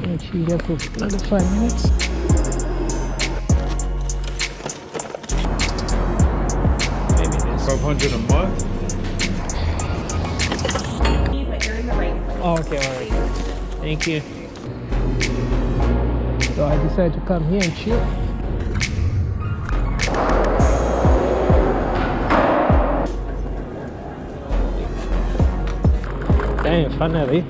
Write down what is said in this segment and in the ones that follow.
Actually, there for another 5 minutes. Maybe this. 500 a month? Oh, okay, alright. Thank you. So I decided to come here and chill. Damn, finally.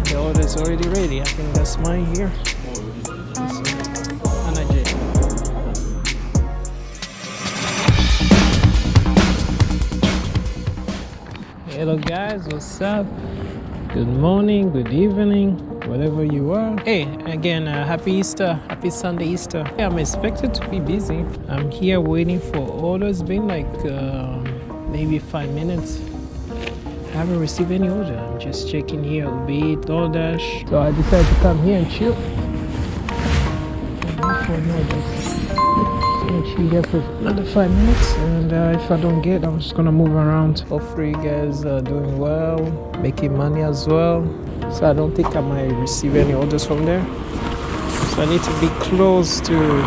The order's already ready. I think that's mine here. Hello guys, what's up? Good morning, good evening, whatever you are. Hey, again, happy Easter, happy Sunday Easter. Yeah, I'm expected to be busy. I'm here waiting for orders. It's been like maybe 5 minutes. I haven't received any order. I'm just checking here, UberEats, Doordash. So I decided to come here and chill. For an order. Actually here for another 5 minutes, and if I don't get, I'm just gonna move around. Hopefully you guys are doing well, making money as well. So I don't think I might receive any orders from there, so I need to be close to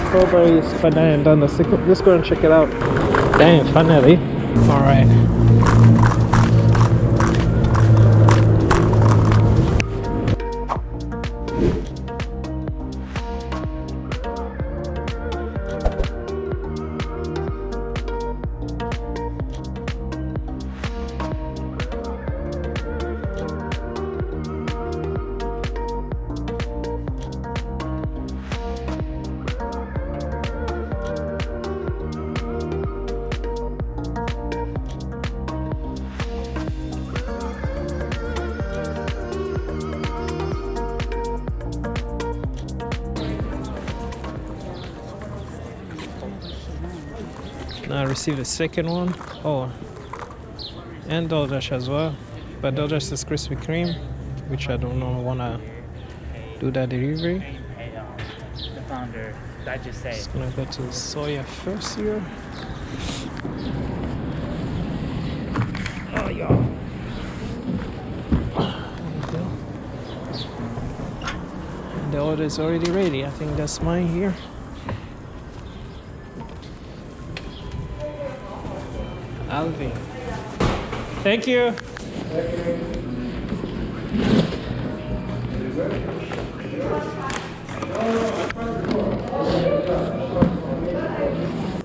Strawberries for that and done the second. Let's go and check it out. Damn, finally. All right. Now I received the second one. Oh, and Doordash as well. But Doordash is Krispy Kreme, which I don't know wanna do that delivery. The founder, I just say. Just gonna go to soya first here. Oh yeah. The order is already ready. I think that's mine here. Alvin. Thank you.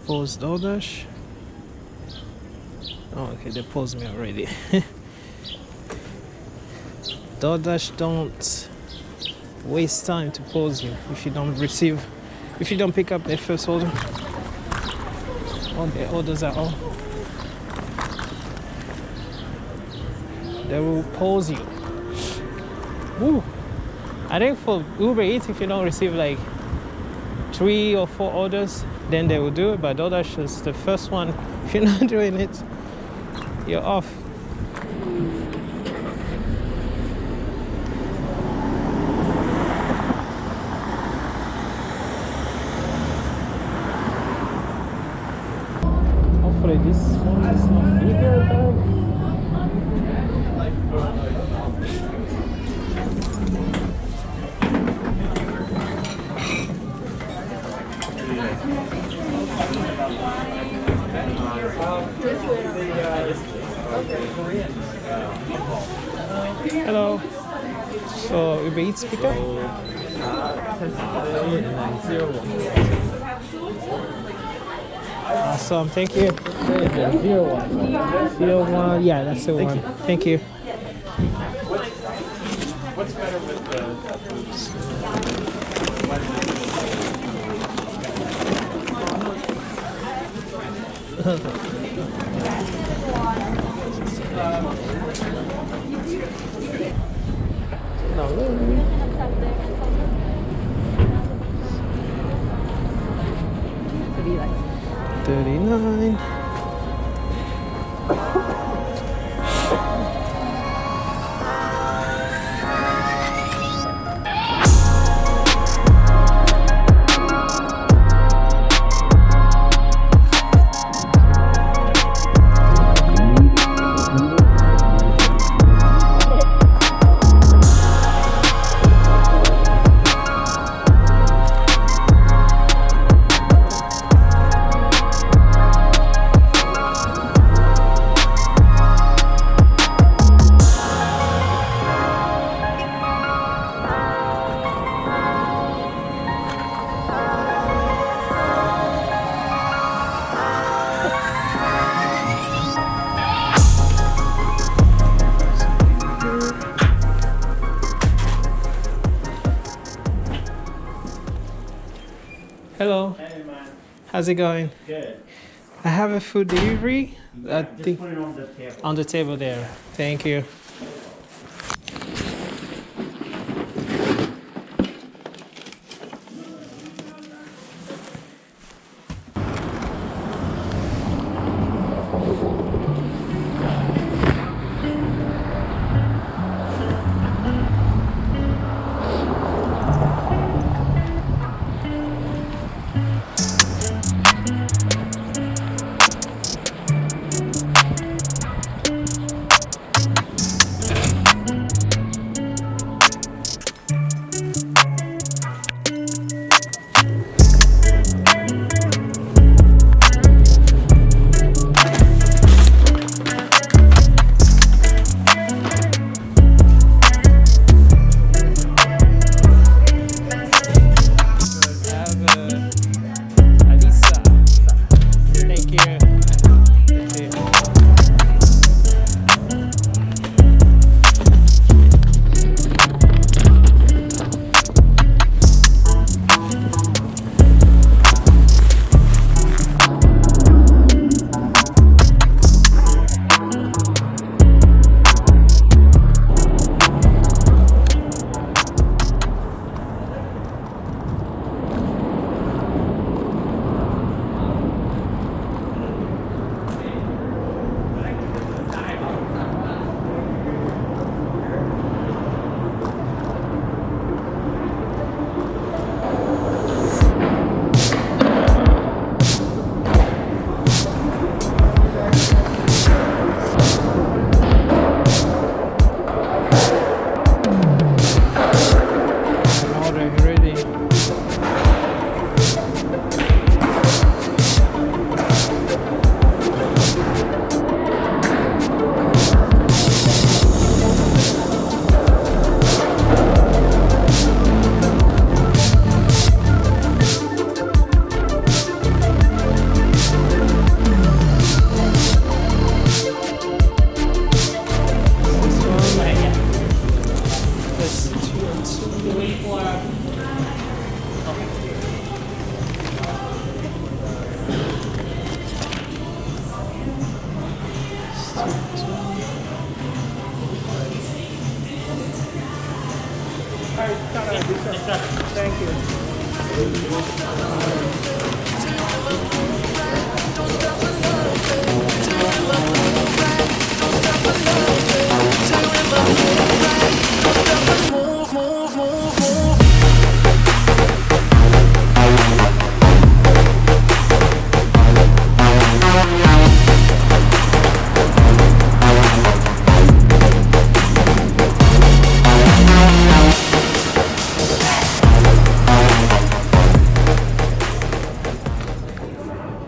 Pause Doordash. Oh, okay, they paused me already. Doordash don't waste time to pause you if you don't pick up their first order. All their orders are all. They will pause you. Woo. I think for UberEats, if you don't receive like 3 or 4 orders, then they will do it. But Doordash is the first one. If you're not doing it, you're off. Hopefully this one is not bigger though. Hello. So UberEats pickup? Awesome, thank you. 01. Yeah, that's the one. Thank you. What's better with the No. 39. How's it going? Good. I have a food delivery. I Just think put it on the table. on the table there. Thank you. I have Alisa. Thank you. Thank you. Order ready. This one. That's two and two. Thank you.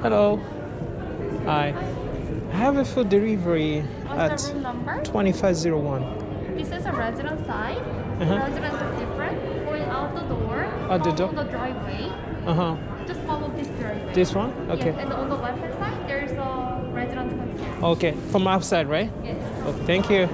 Hello. Hi. I have a food delivery at What's the room number? 2501. This is a resident side. Uh-huh. Residents are different. Going out the door. Out the door? Follow the driveway. Uh-huh. Just follow this driveway. This one? Okay. Yes, and on the left hand side, there is a resident concierge. Okay. From outside, right? Yes. Okay. Thank you.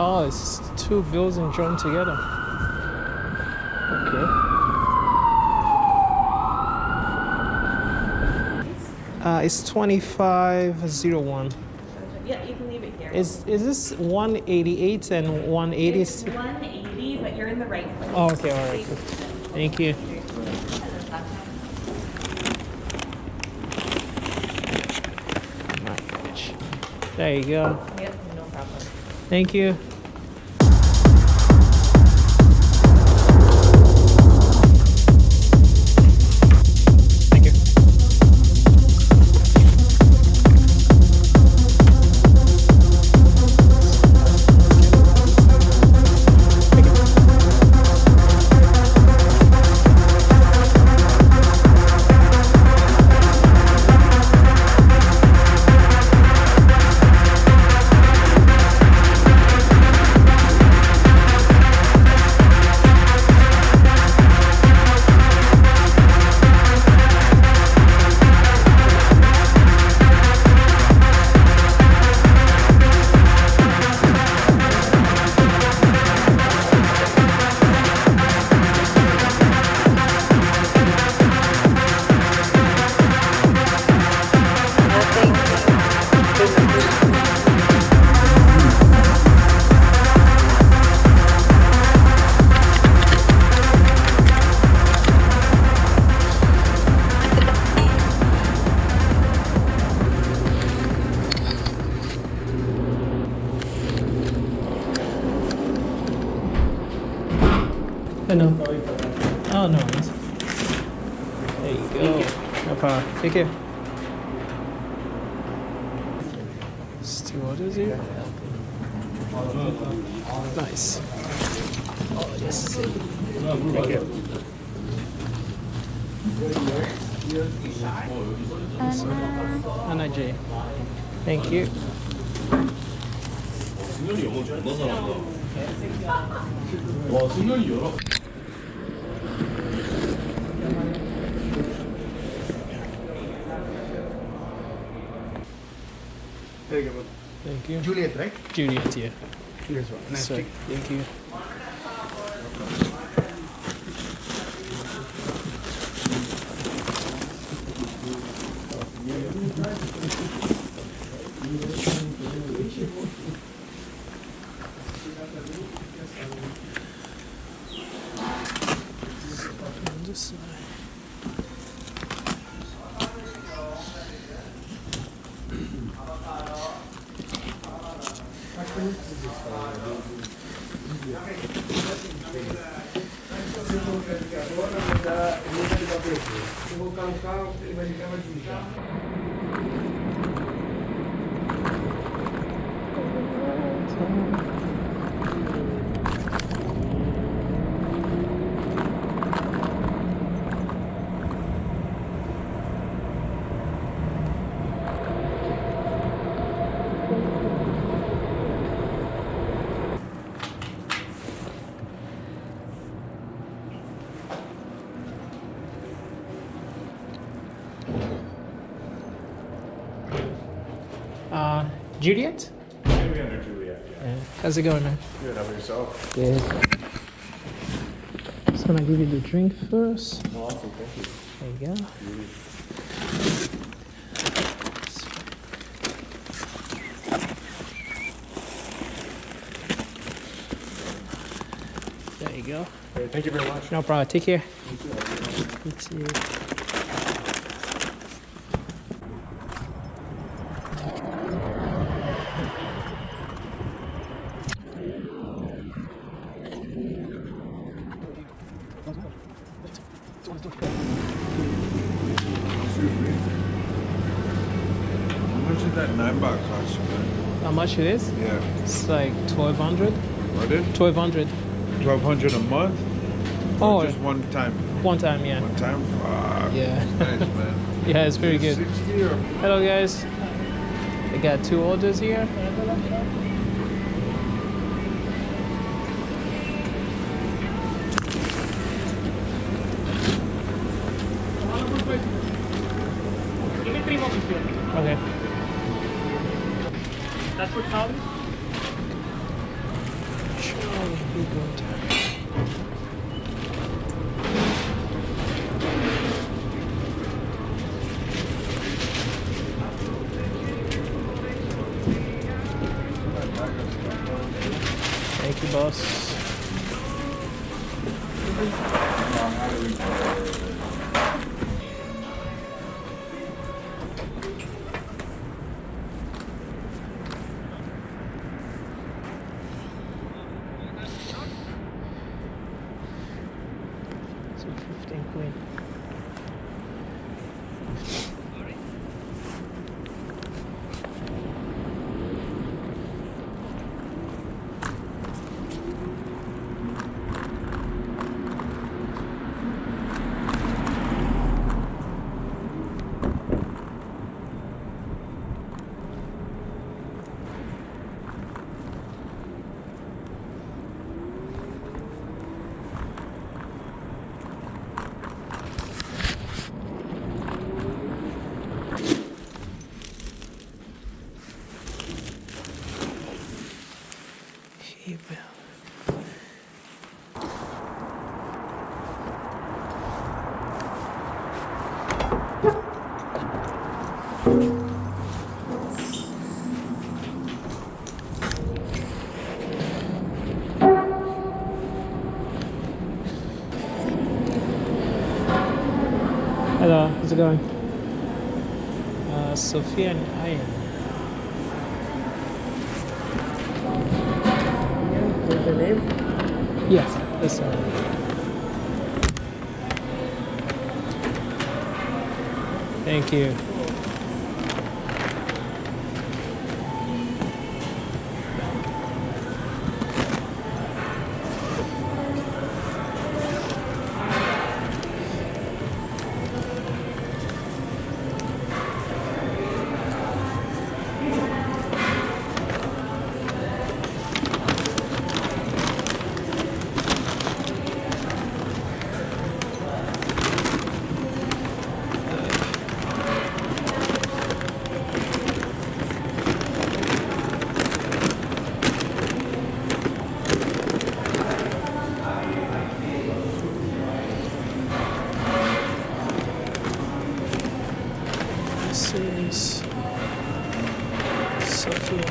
Oh, it's two bills and joined together. Okay. It's 2501. Yeah, you can leave it here. Is this 188 and 180? It's 180, but you're in the right place. Oh, okay, all right. Thank you. There you go. Yep, no problem. Thank you. Thank you. I know. Oh, no worries. There you go. No problem. Take care. There's 2 orders here. Nice. Oh, yes. Thank you. Anna J. Thank you. 와, 승현이 열어. Very good. Thank you. Juliet, right? Juliet, yeah. Here's one. Nice So, stick. thank you. On this side. Juliet? Maybe under Juliet. Yeah. How's it going, man? Good. How about yourself? Good. Just gonna give you the drink first. Awesome. Thank you. There you go. There you go. Great. Thank you very much. No problem. Take care. You too. Excuse me. How much did that 9 baht cost you, man? How much it is? Yeah. It's like 1,200. Pardon? 1,200. 1,200 a month? Oh, Or just one time? one time, yeah. One time? Fuck. Yeah. Nice, man. Yeah, it's very good. 60 or? Hello, guys. I got 2 orders here. Okay. That's what counts? Thank you, boss. So 15 quid. Hello, how's it going? Sophia and Ian. What's the name? Yes, this one. Thank you. This is Sophia.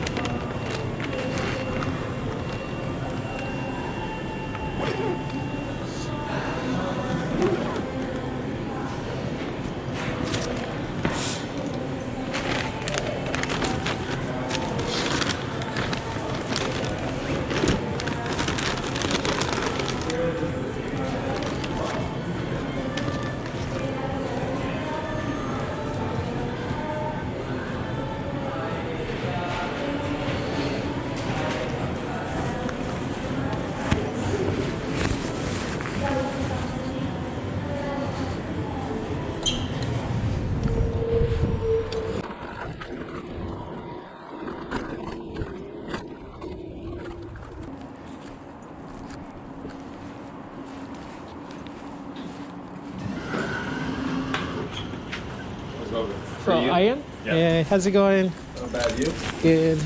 So, Ian? Yeah. How's it going? Not bad, you? Good.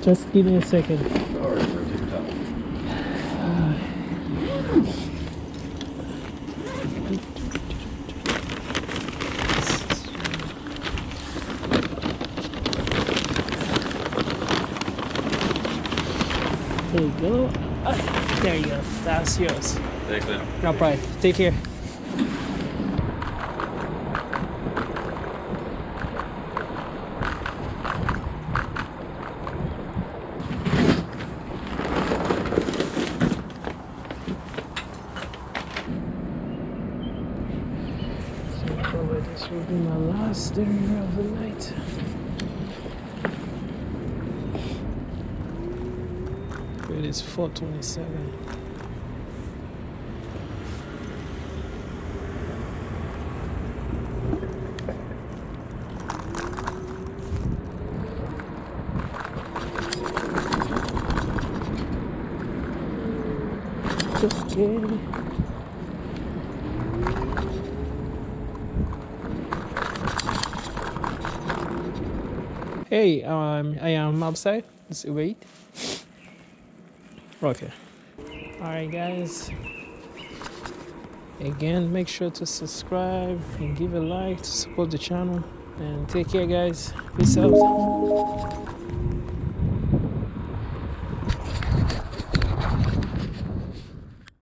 Just give me a second. Sorry for taking time. There you go. There you go. That's yours. Thanks, man. No problem. Take care. So probably this will be my last delivery of the night. It is 4:27. Okay. Hey, I am outside. Let's wait. Okay. Alright, guys. Again, make sure to subscribe and give a like to support the channel. And take care, guys. Peace out.